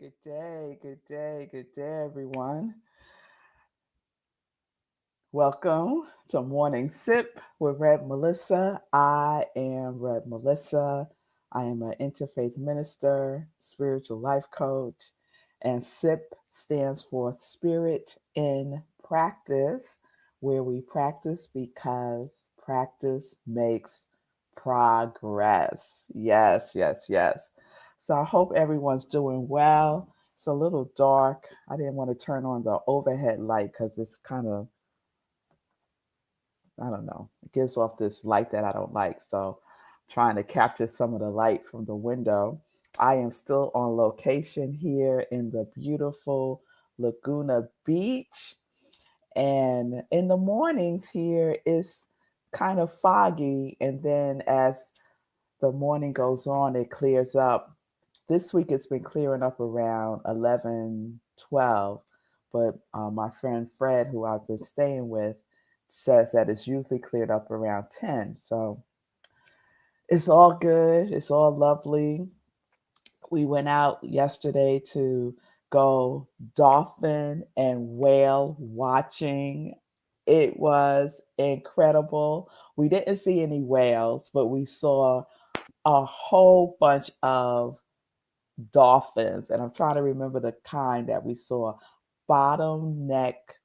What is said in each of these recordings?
Good day, everyone. Welcome to Morning Sip with Red Melissa. I am Red Melissa. I am an interfaith minister, spiritual life coach, and SIP stands for Spirit in Practice, where we practice because practice makes progress. Yes. So I hope everyone's doing well. It's a little dark. I didn't want to turn on the overhead light because it's kind of, I don't know, it gives off this light that I don't like. So I'm trying to capture some of the light from the window. I am still on location here in the beautiful Laguna Beach. And in the mornings here, it's kind of foggy. And then as the morning goes on, it clears up. This week it's been clearing up around 11, 12. But my friend Fred, who I've been staying with, says that it's usually cleared up around 10. So it's all good. It's all lovely. We went out yesterday to go dolphin and whale watching. It was incredible. We didn't see any whales, but we saw a whole bunch of dolphins, and I'm trying to remember the kind that we saw. Bottom neck,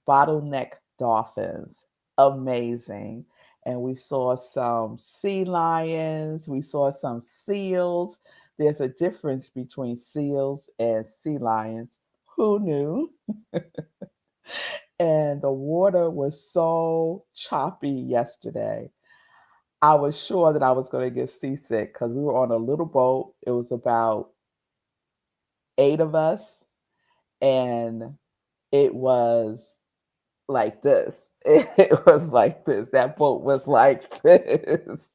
bottleneck dolphins, amazing. And we saw some sea lions, we saw some seals. There's a difference between seals and sea lions. Who knew? And the water was so choppy yesterday. I was sure that I was going to get seasick because we were on a little boat. It was about eight of us, and it was like this. It was like this. That boat was like this.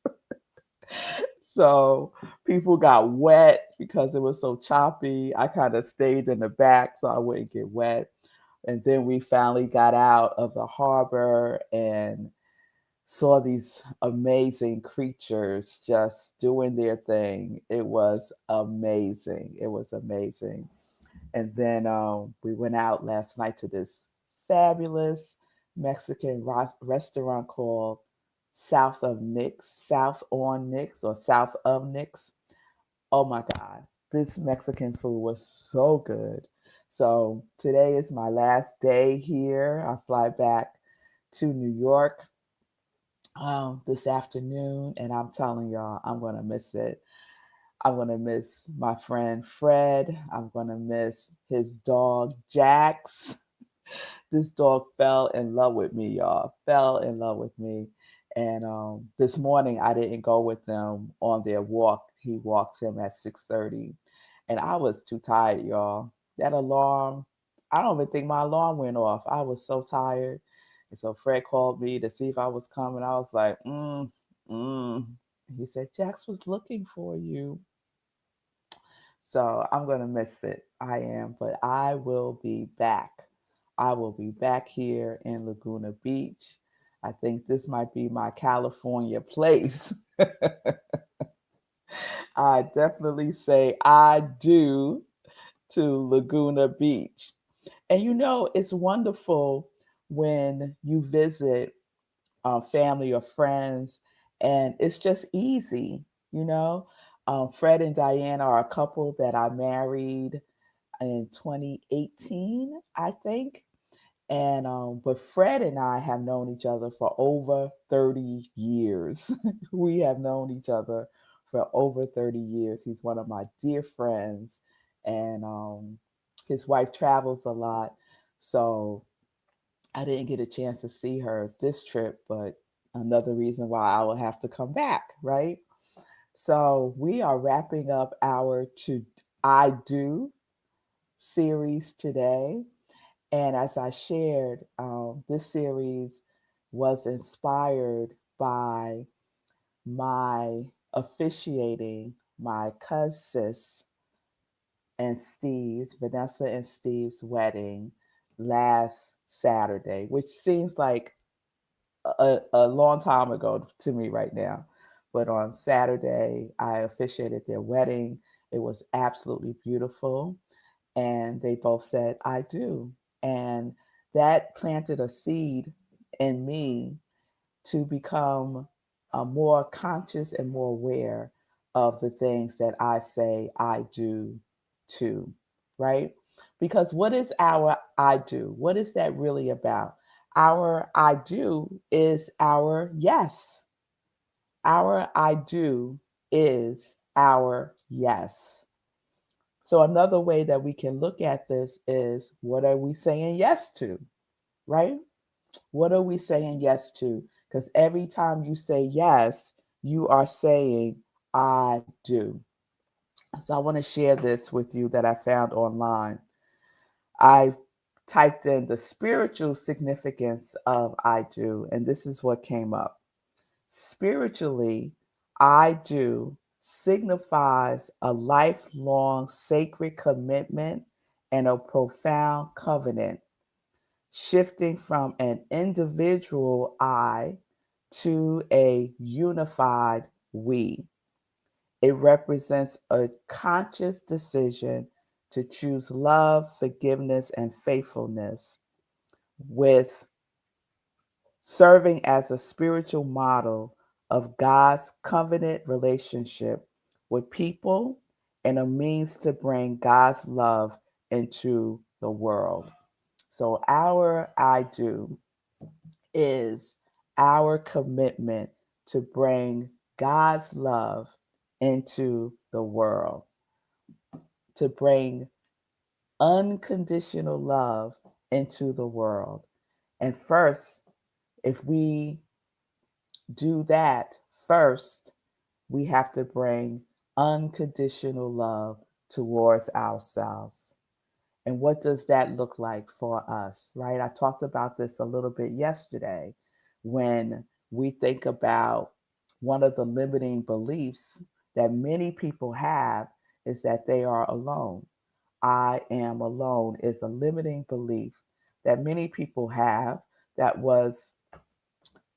So people got wet because it was so choppy. I kind of stayed in the back so I wouldn't get wet. And then we finally got out of the harbor and saw these amazing creatures just doing their thing. It was amazing. It was amazing. And then we went out last night to this fabulous Mexican restaurant called South on Nix, or South of Nix. Oh my God, this Mexican food was so good. So today is my last day here. I fly back to New York this afternoon, and I'm telling y'all, I'm going to miss it. I'm going to miss my friend Fred. I'm going to miss his dog, Jax. This dog fell in love with me, y'all. Fell in love with me. And this morning, I didn't go with them on their walk. He walked him at 6:30. And I was too tired, y'all. That alarm, I don't even think my alarm went off. I was so tired. And so Fred called me to see if I was coming. I was like, mm. He said, Jax was looking for you. So I'm going to miss it. I am, but I will be back. I will be back here in Laguna Beach. I think this might be my California place. I definitely say I do to Laguna Beach. And it's wonderful when you visit family or friends, and it's just easy. You know, Fred and Diane are a couple that I married in 2018, I think. And but Fred and I have known each other for over 30 years. We have known each other for over 30 years. He's one of my dear friends, and his wife travels a lot. So I didn't get a chance to see her this trip, but another reason why I will have to come back, right? So we are wrapping up our To I Do series today. And as I shared, this series was inspired by my officiating my cousin's and Vanessa and Steve's wedding last Saturday, which seems like a long time ago to me right now. But on Saturday, I officiated their wedding, It was absolutely beautiful. And they both said, I do. And that planted a seed in me to become more conscious and more aware of the things that I say I do too, right? Because what is our I do? What is that really about? Our I do is our yes. Our I do is our yes. So another way that we can look at this is, what are we saying yes to, right? What are we saying yes to? Because every time you say yes, you are saying I do. So I want to share this with you that I found online. I typed in the spiritual significance of I do, and this is what came up. Spiritually, I do signifies a lifelong sacred commitment and a profound covenant, shifting from an individual I to a unified we. It represents a conscious decision to choose love, forgiveness, and faithfulness, with serving as a spiritual model of God's covenant relationship with people and a means to bring God's love into the world. So, our I do is our commitment to bring God's love into the world, to bring unconditional love into the world. And first, if we do that first, we have to bring unconditional love towards ourselves. And what does that look like for us, right? I talked about this a little bit yesterday. When we think about one of the limiting beliefs that many people have, is that they are alone. I am alone is a limiting belief that many people have, that was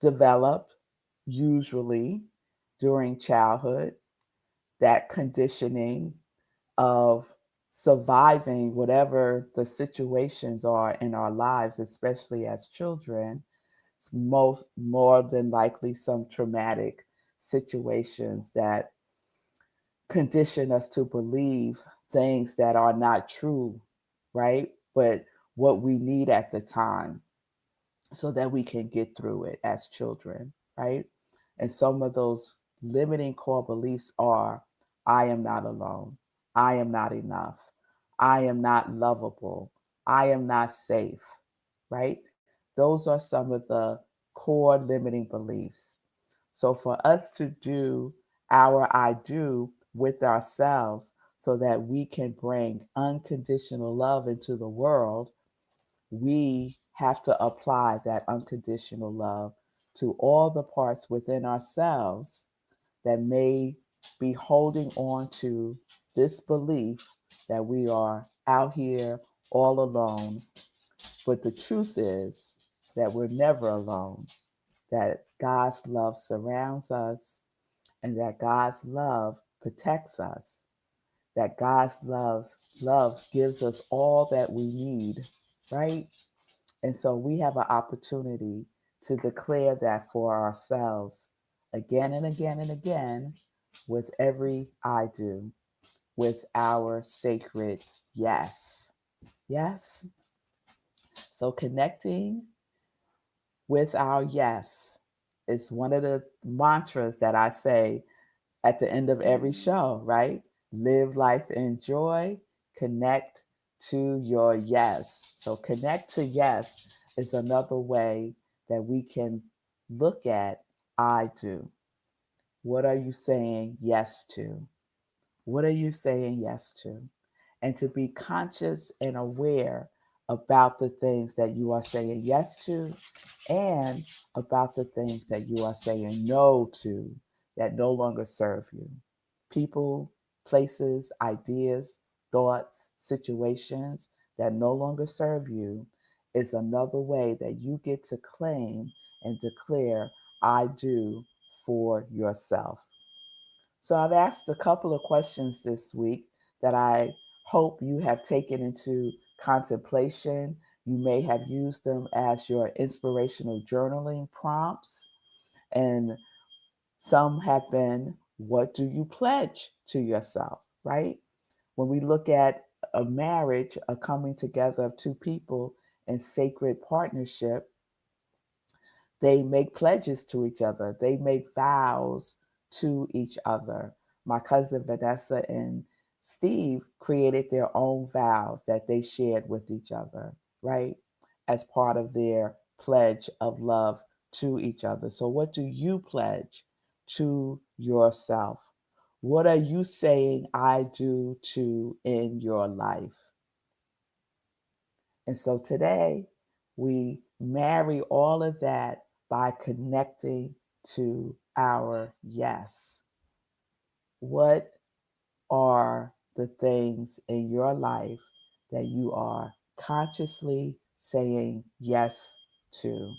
developed usually during childhood, that conditioning of surviving whatever the situations are in our lives, especially as children. It's most more than likely some traumatic situations that condition us to believe things that are not true, right? But what we need at the time, so that we can get through it as children, right? And some of those limiting core beliefs are, I am not alone. I am not enough. I am not lovable. I am not safe, right? Those are some of the core limiting beliefs. So for us to do our I do with ourselves so that we can bring unconditional love into the world, we have to apply that unconditional love to all the parts within ourselves that may be holding on to this belief that we are out here all alone. But the truth is that we're never alone, that God's love surrounds us, and that God's love protects us, that God's love gives us all that we need, right? And so we have an opportunity to declare that for ourselves again and again and again, with every I do, with our sacred yes. Yes. So connecting with our yes is one of the mantras that I say at the end of every show, right? Live life in joy, connect to your yes. So, connect to yes is another way that we can look at I do. What are you saying yes to? What are you saying yes to? And to be conscious and aware about the things that you are saying yes to, and about the things that you are saying no to, that no longer serve you. People, places, ideas, thoughts, situations that no longer serve you is another way that you get to claim and declare I do for yourself. So I've asked a couple of questions this week that I hope you have taken into contemplation. You may have used them as your inspirational journaling prompts. And some have been, what do you pledge to yourself, right? When we look at a marriage, a coming together of two people in sacred partnership, they make pledges to each other. They make vows to each other. My cousin Vanessa and Steve created their own vows that they shared with each other, right? As part of their pledge of love to each other. So, what do you pledge to yourself? What are you saying I do to in your life? And so today we marry all of that by connecting to our yes. What are the things in your life that you are consciously saying yes to?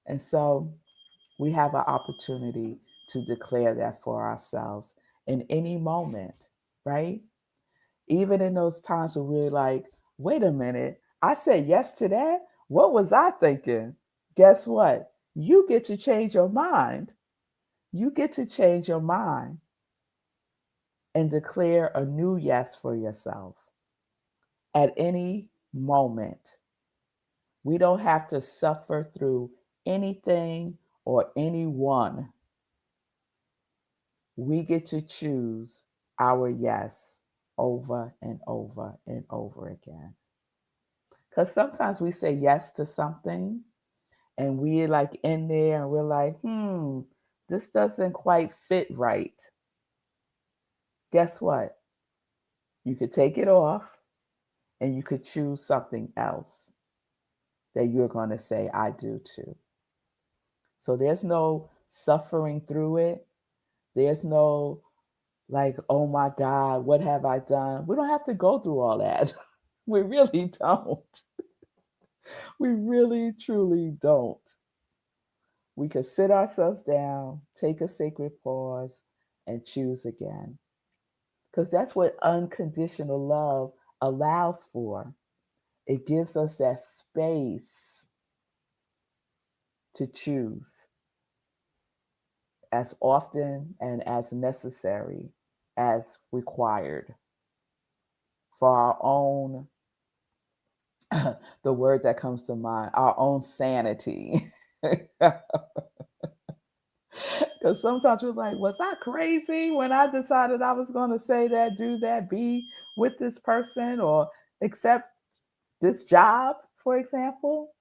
And so we have an opportunity to declare that for ourselves in any moment, right? Even in those times where we're like, wait a minute, I said yes to that. What was I thinking? Guess what? You get to change your mind. You get to change your mind and declare a new yes for yourself at any moment. We don't have to suffer through anything or anyone. We get to choose our yes over and over and over again. Because sometimes we say yes to something and we're like in there and we're like, this doesn't quite fit right. Guess what? You could take it off and you could choose something else that you're going to say, I do too. So there's no suffering through it. There's no like, oh my God, what have I done? We don't have to go through all that. We really don't. We really, truly don't. We could sit ourselves down, take a sacred pause, and choose again. Because that's what unconditional love allows for. It gives us that space to choose as often and as necessary as required for our own, the word that comes to mind, our own sanity. Because sometimes we're like, was I crazy when I decided I was going to say that, do that, be with this person, or accept this job, for example?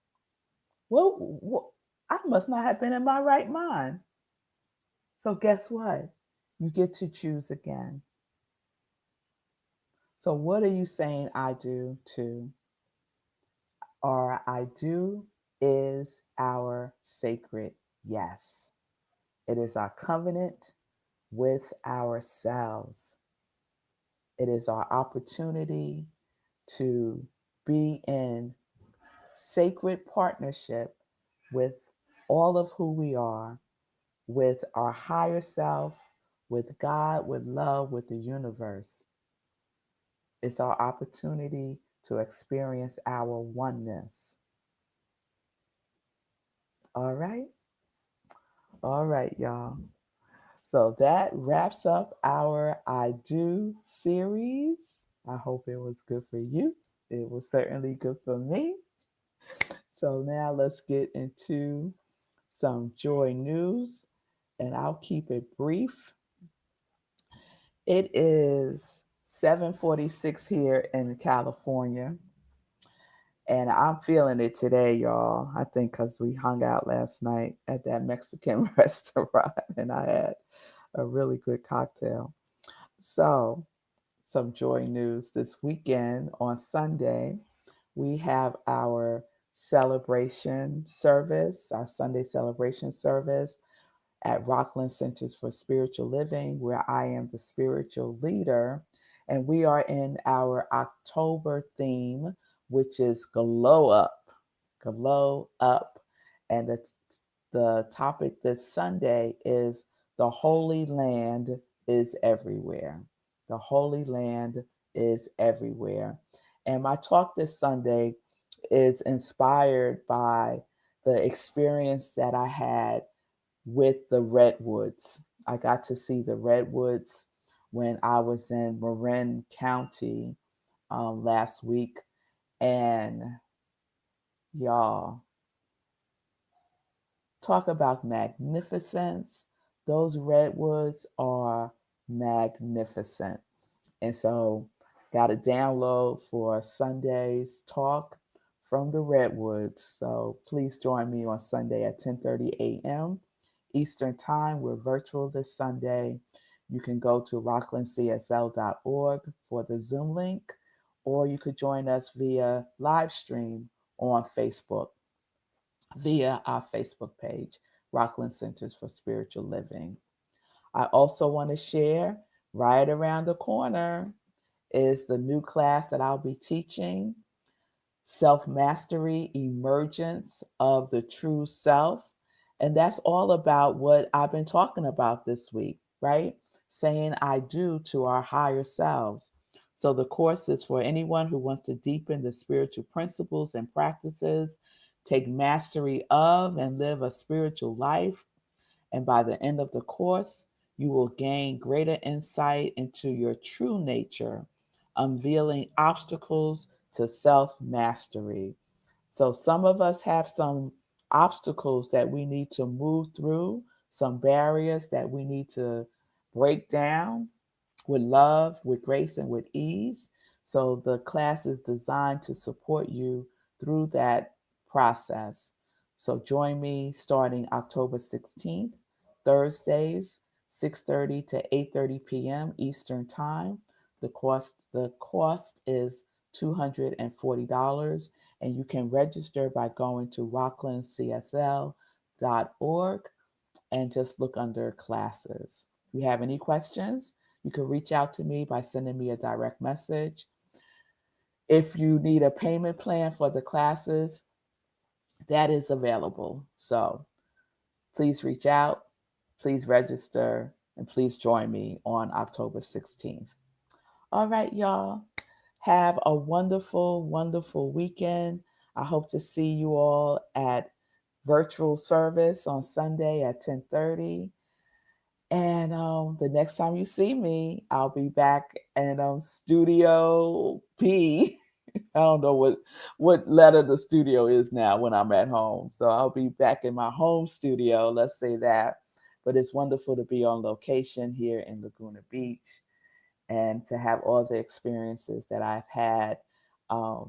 Well, I must not have been in my right mind. So, guess what? You get to choose again. So, what are you saying I do to? Or I do is our sacred yes. It is our covenant with ourselves. It is our opportunity to be in sacred partnership with all of who we are, with our higher self, with God, with love, with the universe. It's our opportunity to experience our oneness. All right? All right, y'all. So that wraps up our I Do series. I hope it was good for you. It was certainly good for me. So now let's get into some joy news, and I'll keep it brief. It is 7:46 here in California, and I'm feeling it today, y'all. I think because we hung out last night at that Mexican restaurant, and I had a really good cocktail. So, some joy news this weekend on Sunday. We have our celebration service, our Sunday celebration service at Rockland Centers for Spiritual Living, where I am the spiritual leader. And we are in our October theme, which is Glow Up. Glow Up. And the topic this Sunday is The Holy Land is everywhere. The Holy Land is everywhere. And my talk this Sunday is inspired by the experience that I had with the redwoods. I got to see the redwoods when I was in Marin County last week. And y'all, talk about magnificence. Those redwoods are magnificent. And so, got a download for Sunday's talk from the redwoods. So please join me on Sunday at 10:30 a.m. Eastern Time. We're virtual this Sunday. You can go to rocklandcsl.org for the Zoom link, or you could join us via live stream on Facebook via our Facebook page, Rockland Centers for Spiritual Living. I also want to share right around the corner is the new class that I'll be teaching, Self Mastery Emergence of the True Self. And that's all about what I've been talking about this week, right? Saying I do to our higher selves. So the course is for anyone who wants to deepen the spiritual principles and practices, take mastery of, and live a spiritual life. And by the end of the course, you will gain greater insight into your true nature, unveiling obstacles to self mastery. So, some of us have some obstacles that we need to move through, some barriers that we need to break down with love, with grace, and with ease. So the class is designed to support you through that process. So join me starting October 16th, Thursdays, 6:30 to 8:30 p.m. Eastern Time. The cost is $240, and you can register by going to rocklandcsl.org and just look under classes. If you have any questions, you can reach out to me by sending me a direct message. If you need a payment plan for the classes, that is available. So please reach out, please register, and please join me on October 16th. All right, y'all. Have a wonderful, wonderful weekend. I hope to see you all at virtual service on Sunday at 10:30. And the next time you see me, I'll be back in Studio P. I don't know what letter the studio is now when I'm at home. So I'll be back in my home studio, let's say that. But it's wonderful to be on location here in Laguna Beach and to have all the experiences that I've had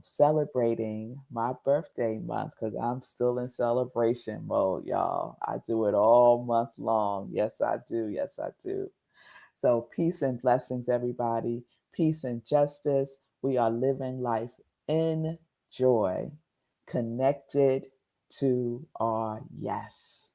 celebrating my birthday month because I'm still in celebration mode, y'all. I do it all month long. Yes, I do. Yes, I do. So, peace and blessings, everybody. Peace and justice. We are living life in joy, connected to our yes.